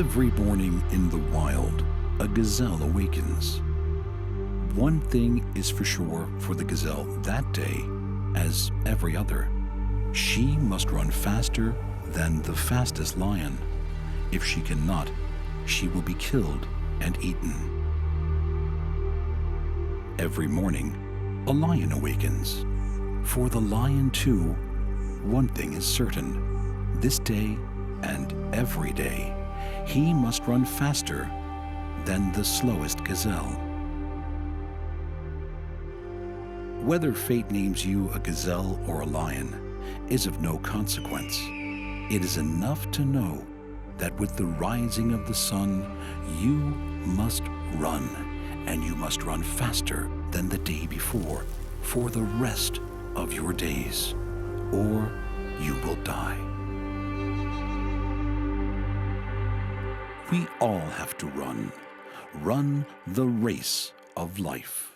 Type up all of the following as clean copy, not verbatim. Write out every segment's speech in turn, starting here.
Every morning in the wild, a gazelle awakens. One thing is for sure for the gazelle that day, as every other. She must run faster than the fastest lion. If she cannot, she will be killed and eaten. Every morning, a lion awakens. For the lion too, one thing is certain. This day and every day, he must run faster than the slowest gazelle. Whether fate names you a gazelle or a lion is of no consequence. It is enough to know that with the rising of the sun, you must run, and you must run faster than the day before for the rest of your days, or you will die. We all have to run the race of life.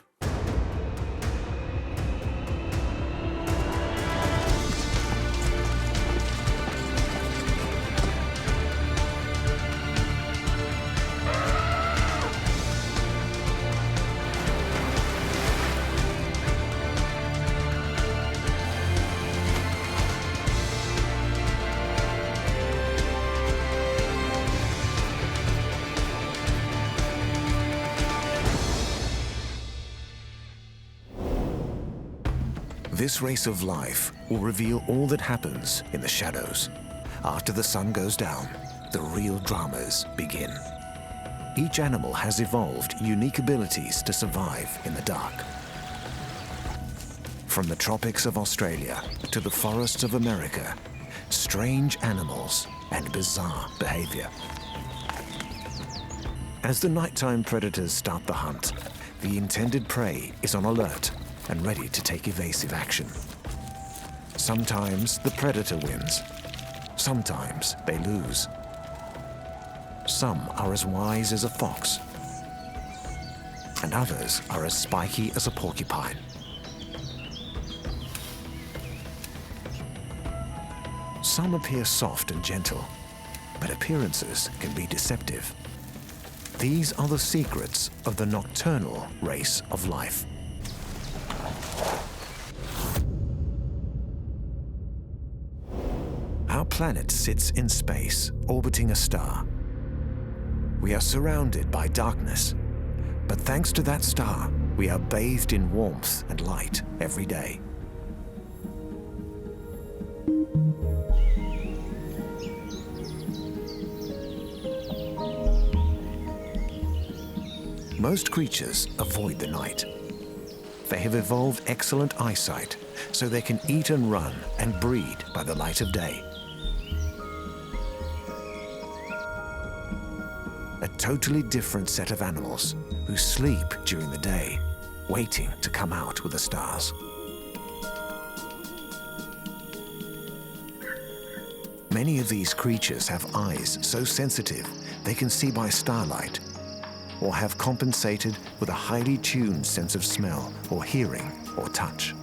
This race of life will reveal all that happens in the shadows. After the sun goes down, the real dramas begin. Each animal has evolved unique abilities to survive in the dark. From the tropics of Australia to the forests of America, strange animals and bizarre behavior. As the nighttime predators start the hunt, the intended prey is on alert and ready to take evasive action. Sometimes the predator wins. Sometimes they lose. Some are as wise as a fox, and others are as spiky as a porcupine. Some appear soft and gentle, but appearances can be deceptive. These are the secrets of the nocturnal race of life. Our planet sits in space, orbiting a star. We are surrounded by darkness, but thanks to that star, we are bathed in warmth and light every day. Most creatures avoid the night. They have evolved excellent eyesight, so they can eat and run and breed by the light of day. A totally different set of animals who sleep during the day, waiting to come out with the stars. Many of these creatures have eyes so sensitive they can see by starlight, or have compensated with a highly tuned sense of smell or hearing or touch.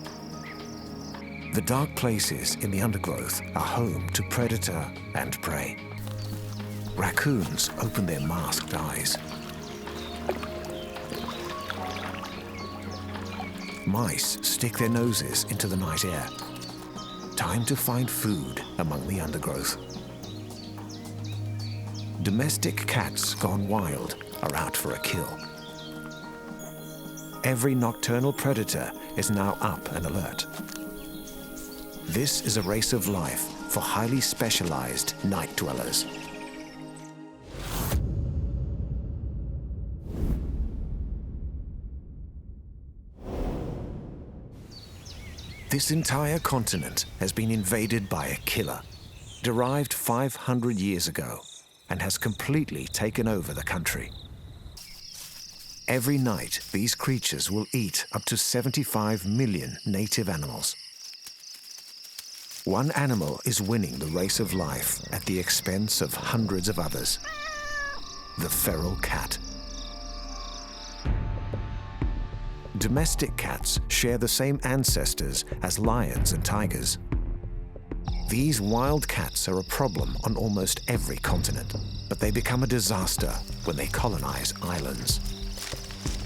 The dark places in the undergrowth are home to predator and prey. Raccoons open their masked eyes. Mice stick their noses into the night air. Time to find food among the undergrowth. Domestic cats gone wild are out for a kill. Every nocturnal predator is now up and alert. This is a race of life for highly specialized night dwellers. This entire continent has been invaded by a killer, derived 500 years ago, and has completely taken over the country. Every night, these creatures will eat up to 75 million native animals. One animal is winning the race of life at the expense of hundreds of others: the feral cat. Domestic cats share the same ancestors as lions and tigers. These wild cats are a problem on almost every continent, but they become a disaster when they colonize islands.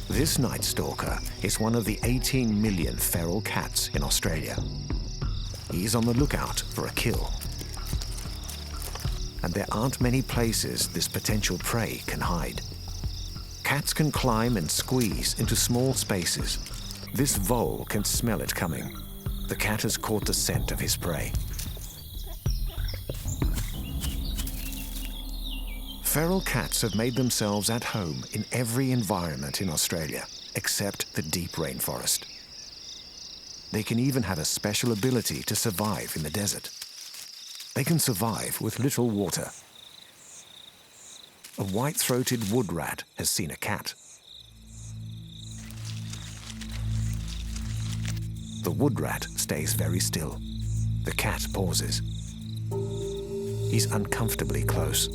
This night stalker is one of the 18 million feral cats in Australia. He is on the lookout for a kill. And there aren't many places this potential prey can hide. Cats can climb and squeeze into small spaces. This vole can smell it coming. The cat has caught the scent of his prey. Feral cats have made themselves at home in every environment in Australia, except the deep rainforest. They can even have a special ability to survive in the desert. They can survive with little water. A white-throated wood rat has seen a cat. The wood rat stays very still. The cat pauses. He's uncomfortably close.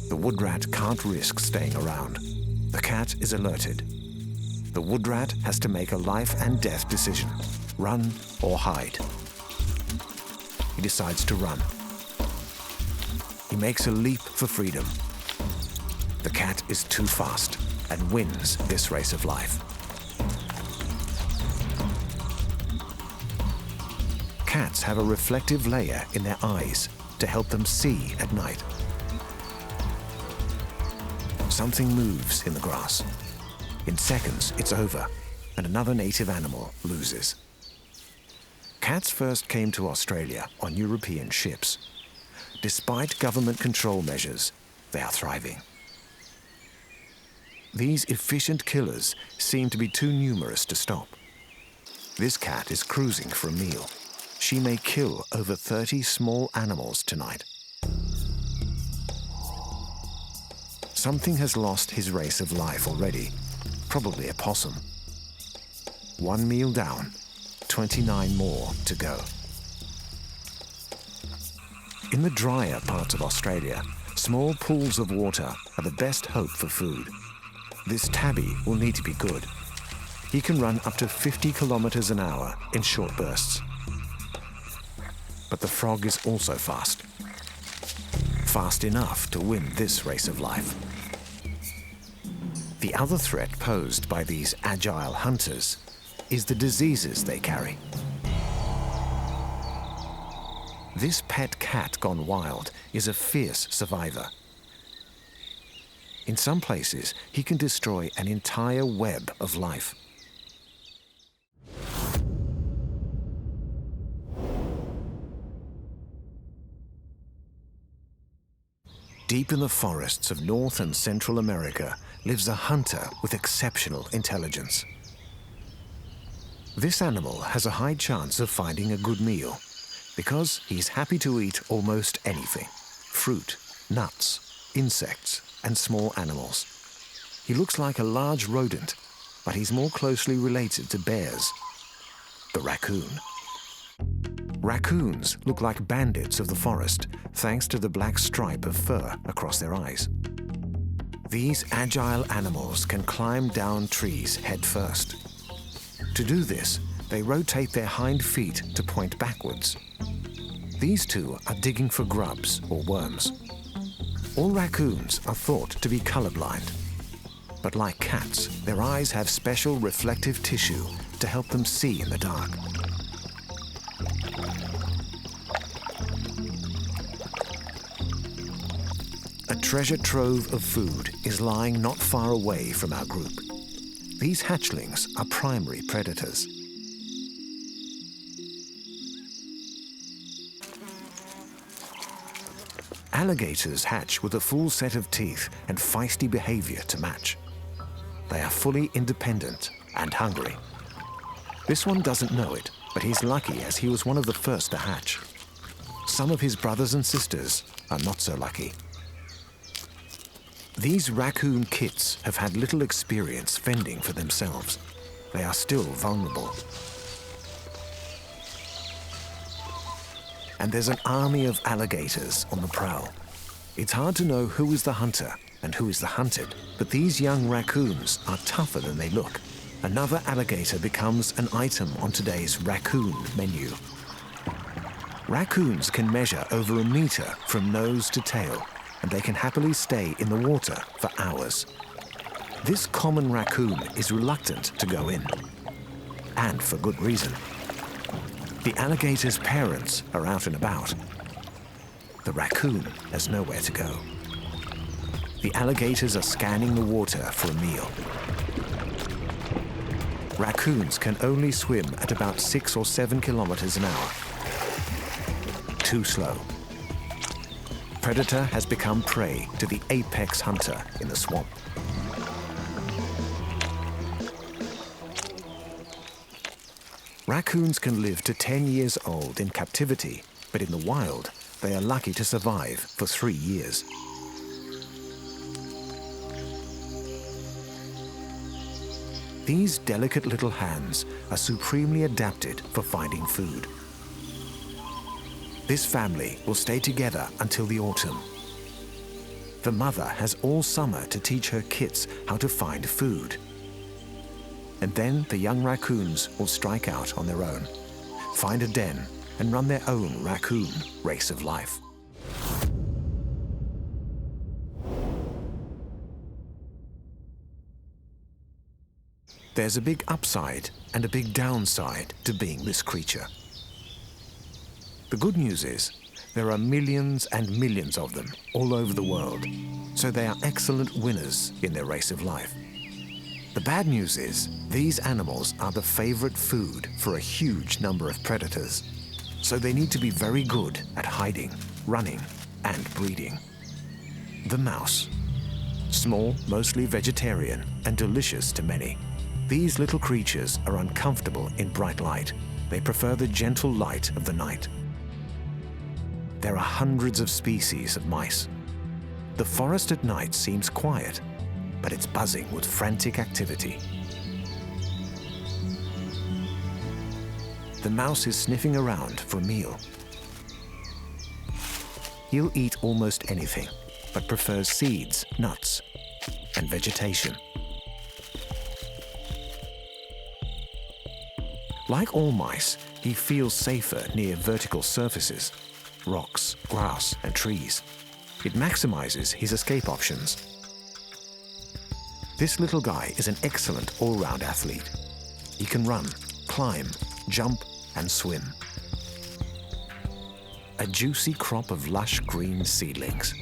The wood rat can't risk staying around. The cat is alerted. The wood rat has to make a life and death decision, run or hide. He decides to run. He makes a leap for freedom. The cat is too fast and wins this race of life. Cats have a reflective layer in their eyes to help them see at night. Something moves in the grass. In seconds, it's over, and another native animal loses. Cats first came to Australia on European ships. Despite government control measures, they are thriving. These efficient killers seem to be too numerous to stop. This cat is cruising for a meal. She may kill over 30 small animals tonight. Something has lost his race of life already, probably a possum. One meal down, 29 more to go. In the drier parts of Australia, small pools of water are the best hope for food. This tabby will need to be good. He can run up to 50 kilometers an hour in short bursts. But the frog is also fast. Fast enough to win this race of life. The other threat posed by these agile hunters is the diseases they carry. This pet cat gone wild is a fierce survivor. In some places, he can destroy an entire web of life. Deep in the forests of North and Central America lives a hunter with exceptional intelligence. This animal has a high chance of finding a good meal because he's happy to eat almost anything: fruit, nuts, insects, and small animals. He looks like a large rodent, but he's more closely related to bears. The raccoon. Raccoons look like bandits of the forest thanks to the black stripe of fur across their eyes. These agile animals can climb down trees head first. To do this, they rotate their hind feet to point backwards. These two are digging for grubs or worms. All raccoons are thought to be colorblind. But like cats, their eyes have special reflective tissue to help them see in the dark. A treasure trove of food is lying not far away from our group. These hatchlings are primary predators. Alligators hatch with a full set of teeth and feisty behavior to match. They are fully independent and hungry. This one doesn't know it, but he's lucky as he was one of the first to hatch. Some of his brothers and sisters are not so lucky. These raccoon kits have had little experience fending for themselves. They are still vulnerable. And there's an army of alligators on the prowl. It's hard to know who is the hunter and who is the hunted, but these young raccoons are tougher than they look. Another alligator becomes an item on today's raccoon menu. Raccoons can measure over 1 meter from nose to tail, and they can happily stay in the water for hours. This common raccoon is reluctant to go in, and for good reason. The alligator's parents are out and about. The raccoon has nowhere to go. The alligators are scanning the water for a meal. Raccoons can only swim at about 6 or 7 kilometers an hour. Too slow. Predator has become prey to the apex hunter in the swamp. Raccoons can live to 10 years old in captivity, but in the wild, they are lucky to survive for 3 years. These delicate little hands are supremely adapted for finding food. This family will stay together until the autumn. The mother has all summer to teach her kits how to find food. And then the young raccoons will strike out on their own, find a den, and run their own raccoon race of life. There's a big upside and a big downside to being this creature. The good news is there are millions and millions of them all over the world, so they are excellent winners in their race of life. The bad news is these animals are the favorite food for a huge number of predators, so they need to be very good at hiding, running, and breeding. The mouse. Small, mostly vegetarian, and delicious to many. These little creatures are uncomfortable in bright light. They prefer the gentle light of the night. There are hundreds of species of mice. The forest at night seems quiet, but it's buzzing with frantic activity. The mouse is sniffing around for a meal. He'll eat almost anything, but prefers seeds, nuts, and vegetation. Like all mice, he feels safer near vertical surfaces, rocks, grass, and trees. It maximizes his escape options. This little guy is an excellent all-round athlete. He can run, climb, jump, and swim. A juicy crop of lush green seedlings.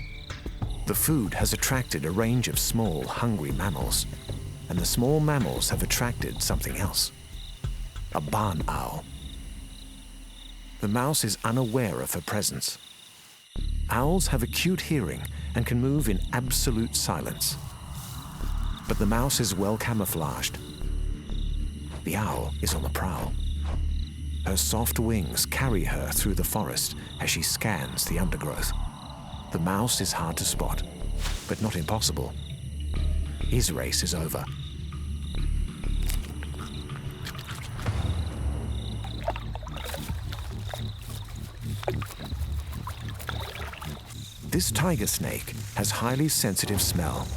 The food has attracted a range of small, hungry mammals, and the small mammals have attracted something else. A barn owl. The mouse is unaware of her presence. Owls have acute hearing and can move in absolute silence. But the mouse is well camouflaged. The owl is on the prowl. Her soft wings carry her through the forest as she scans the undergrowth. The mouse is hard to spot, but not impossible. His race is over. This tiger snake has highly sensitive smell.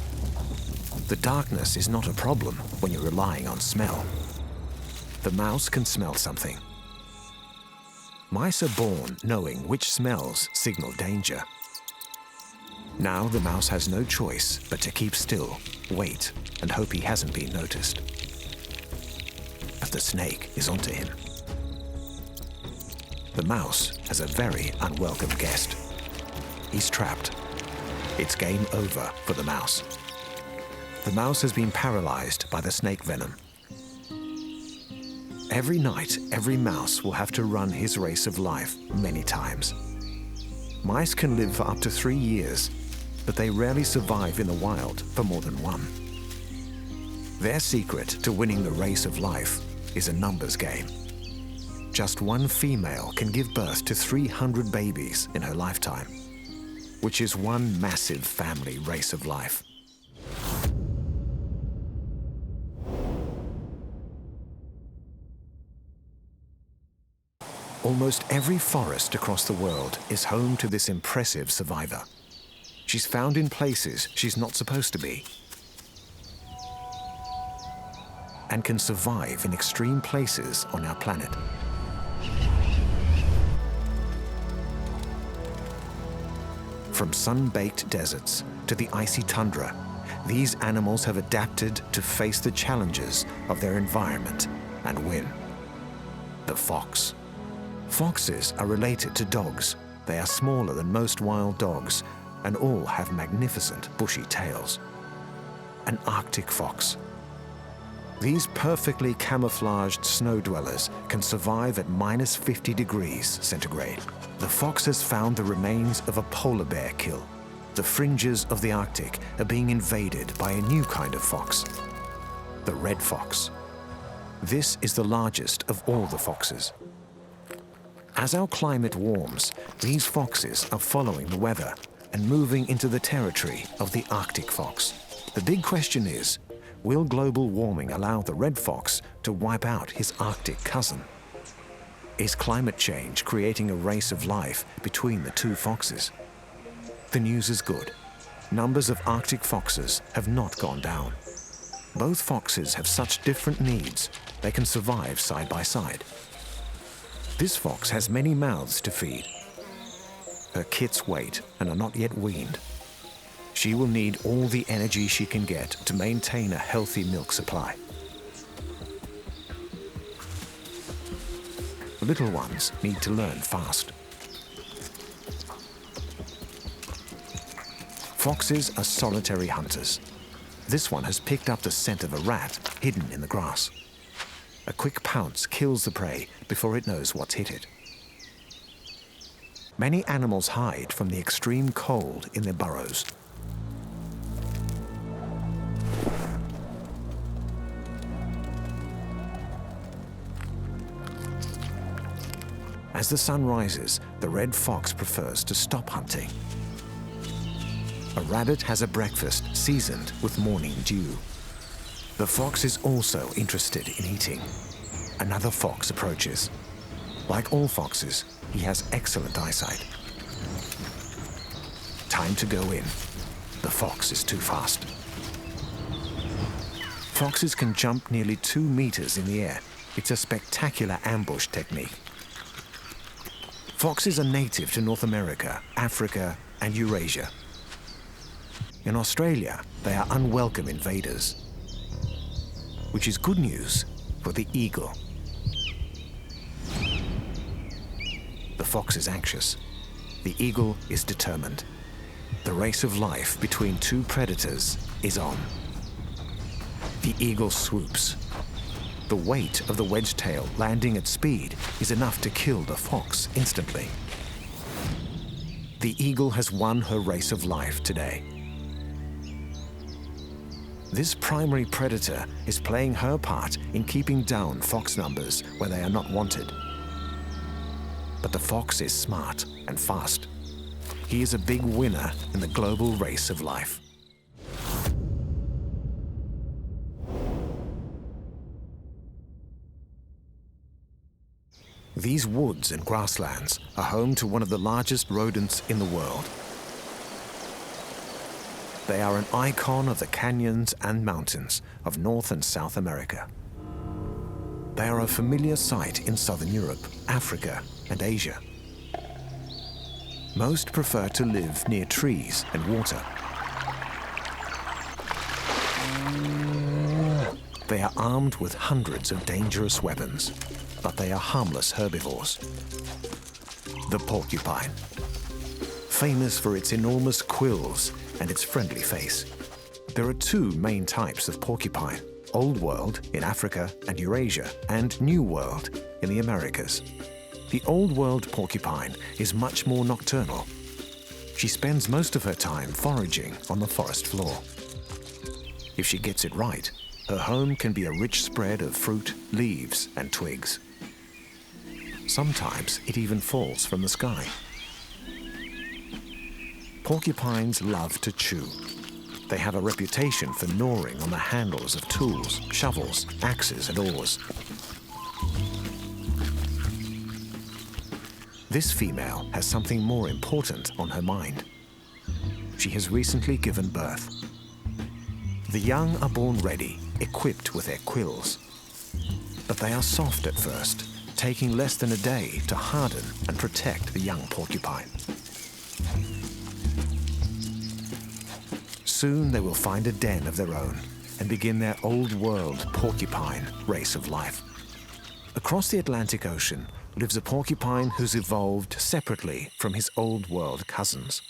The darkness is not a problem when you're relying on smell. The mouse can smell something. Mice are born knowing which smells signal danger. Now the mouse has no choice but to keep still, wait, and hope he hasn't been noticed. But the snake is onto him. The mouse has a very unwelcome guest. He's trapped. It's game over for the mouse. The mouse has been paralyzed by the snake venom. Every night, every mouse will have to run his race of life many times. Mice can live for up to 3 years, but they rarely survive in the wild for more than 1. Their secret to winning the race of life is a numbers game. Just one female can give birth to 300 babies in her lifetime, which is one massive family race of life. Almost every forest across the world is home to this impressive survivor. She's found in places she's not supposed to be, and can survive in extreme places on our planet. From sun-baked deserts to the icy tundra, these animals have adapted to face the challenges of their environment and win. The fox. Foxes are related to dogs. They are smaller than most wild dogs and all have magnificent bushy tails. An Arctic fox. These perfectly camouflaged snow dwellers can survive at minus 50 degrees centigrade. The fox has found the remains of a polar bear kill. The fringes of the Arctic are being invaded by a new kind of fox, the red fox. This is the largest of all the foxes. As our climate warms, these foxes are following the weather and moving into the territory of the Arctic fox. The big question is, will global warming allow the red fox to wipe out his Arctic cousin? Is climate change creating a race of life between the two foxes? The news is good. Numbers of Arctic foxes have not gone down. Both foxes have such different needs, they can survive side by side. This fox has many mouths to feed. Her kits wait and are not yet weaned. She will need all the energy she can get to maintain a healthy milk supply. Little ones need to learn fast. Foxes are solitary hunters. This one has picked up the scent of a rat hidden in the grass. A quick pounce kills the prey before it knows what's hit it. Many animals hide from the extreme cold in their burrows. As the sun rises, the red fox prefers to stop hunting. A rabbit has a breakfast seasoned with morning dew. The fox is also interested in eating. Another fox approaches. Like all foxes, he has excellent eyesight. Time to go in. The fox is too fast. Foxes can jump nearly 2 meters in the air. It's a spectacular ambush technique. Foxes are native to North America, Africa, and Eurasia. In Australia, they are unwelcome invaders, which is good news for the eagle. The fox is anxious. The eagle is determined. The race of life between two predators is on. The eagle swoops. The weight of the wedge-tail landing at speed is enough to kill the fox instantly. The eagle has won her race of life today. This primary predator is playing her part in keeping down fox numbers where they are not wanted. But the fox is smart and fast. He is a big winner in the global race of life. These woods and grasslands are home to one of the largest rodents in the world. They are an icon of the canyons and mountains of North and South America. They are a familiar sight in Southern Europe, Africa, and Asia. Most prefer to live near trees and water. They are armed with hundreds of dangerous weapons, but they are harmless herbivores. The porcupine, famous for its enormous quills and its friendly face. There are two main types of porcupine: Old World in Africa and Eurasia, and New World in the Americas. The Old World porcupine is much more nocturnal. She spends most of her time foraging on the forest floor. If she gets it right, her home can be a rich spread of fruit, leaves, and twigs. Sometimes it even falls from the sky. Porcupines love to chew. They have a reputation for gnawing on the handles of tools, shovels, axes, and oars. This female has something more important on her mind. She has recently given birth. The young are born ready, equipped with their quills. But they are soft at first, taking less than a day to harden and protect the young porcupine. Soon they will find a den of their own and begin their old world porcupine race of life. Across the Atlantic Ocean lives a porcupine who's evolved separately from his old world cousins.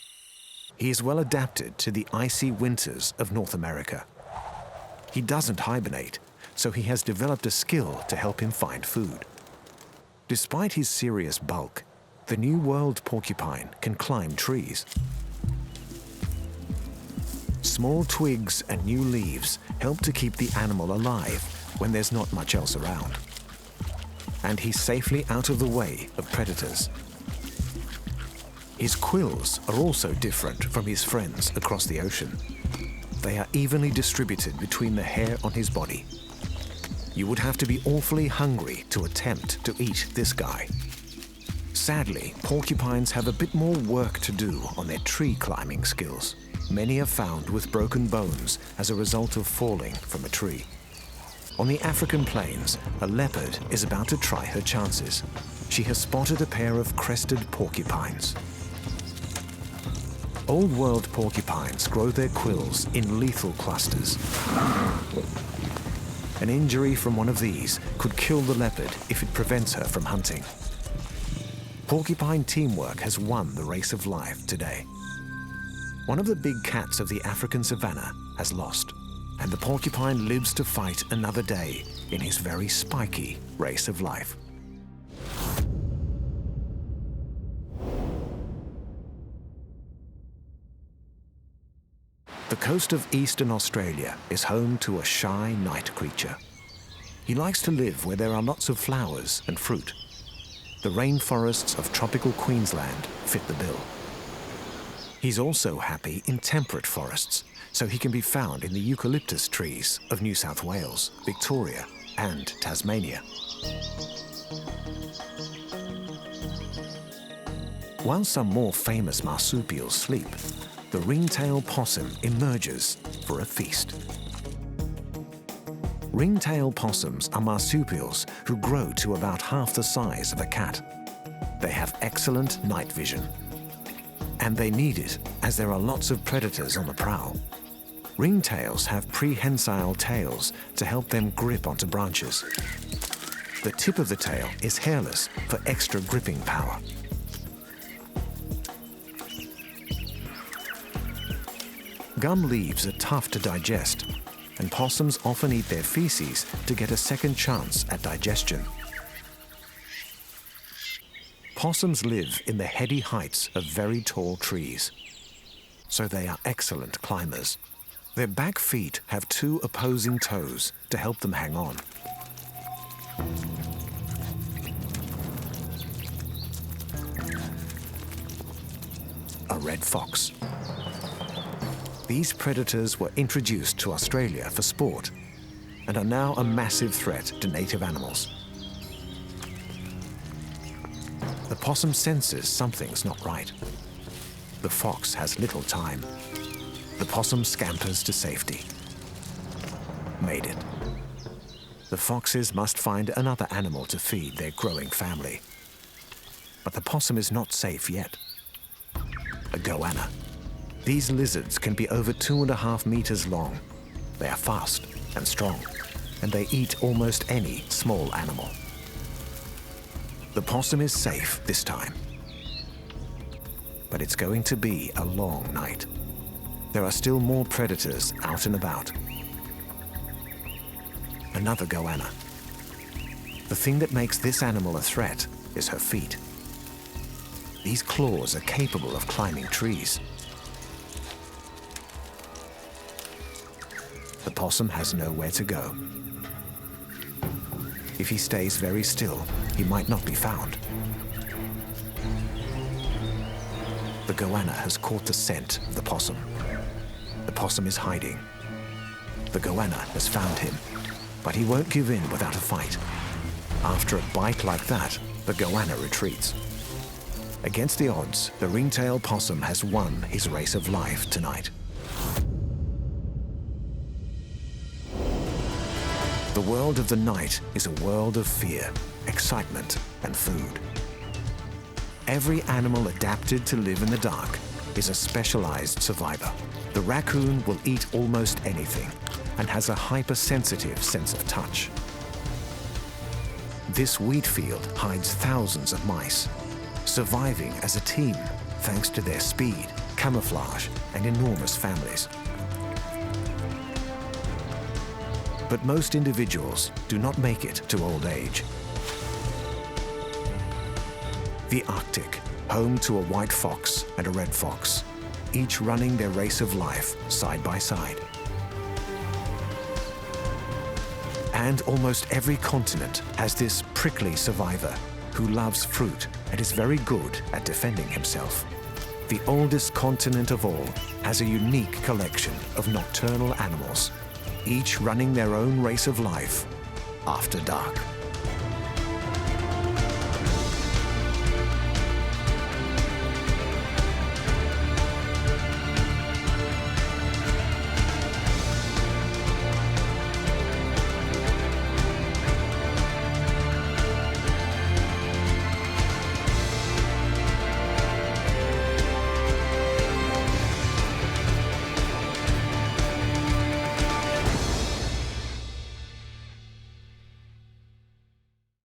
He is well adapted to the icy winters of North America. He doesn't hibernate, so he has developed a skill to help him find food. Despite his serious bulk, the New World porcupine can climb trees. Small twigs and new leaves help to keep the animal alive when there's not much else around. And he's safely out of the way of predators. His quills are also different from his friends across the ocean. They are evenly distributed between the hair on his body. You would have to be awfully hungry to attempt to eat this guy. Sadly, porcupines have a bit more work to do on their tree climbing skills. Many are found with broken bones as a result of falling from a tree. On the African plains, a leopard is about to try her chances. She has spotted a pair of crested porcupines. Old World porcupines grow their quills in lethal clusters. An injury from one of these could kill the leopard if it prevents her from hunting. Porcupine teamwork has won the race of life today. One of the big cats of the African savanna has lost, and the porcupine lives to fight another day in his very spiky race of life. The coast of eastern Australia is home to a shy night creature. He likes to live where there are lots of flowers and fruit. The rainforests of tropical Queensland fit the bill. He's also happy in temperate forests, so he can be found in the eucalyptus trees of New South Wales, Victoria, and Tasmania. While some more famous marsupials sleep, the ringtail possum emerges for a feast. Ringtail possums are marsupials who grow to about half the size of a cat. They have excellent night vision. And they need it, as there are lots of predators on the prowl. Ringtails have prehensile tails to help them grip onto branches. The tip of the tail is hairless for extra gripping power. Gum leaves are tough to digest, and possums often eat their feces to get a second chance at digestion. Possums live in the heady heights of very tall trees, so they are excellent climbers. Their back feet have two opposing toes to help them hang on. A red fox. These predators were introduced to Australia for sport and are now a massive threat to native animals. The possum senses something's not right. The fox has little time. The possum scampers to safety. Made it. The foxes must find another animal to feed their growing family. But the possum is not safe yet. A goanna. These lizards can be over 2.5 meters long. They are fast and strong, and they eat almost any small animal. The possum is safe this time. But it's going to be a long night. There are still more predators out and about. Another goanna. The thing that makes this animal a threat is her feet. These claws are capable of climbing trees. The possum has nowhere to go. If he stays very still, he might not be found. The goanna has caught the scent of the possum. The possum is hiding. The goanna has found him, but he won't give in without a fight. After a bite like that, the goanna retreats. Against the odds, the ringtail possum has won his race of life tonight. The world of the night is a world of fear, excitement, and food. Every animal adapted to live in the dark is a specialized survivor. The raccoon will eat almost anything and has a hypersensitive sense of touch. This wheat field hides thousands of mice, surviving as a team thanks to their speed, camouflage, and enormous families. But most individuals do not make it to old age. The Arctic, home to a white fox and a red fox, each running their race of life side by side. And almost every continent has this prickly survivor who loves fruit and is very good at defending himself. The oldest continent of all has a unique collection of nocturnal animals, each running their own race of life after dark.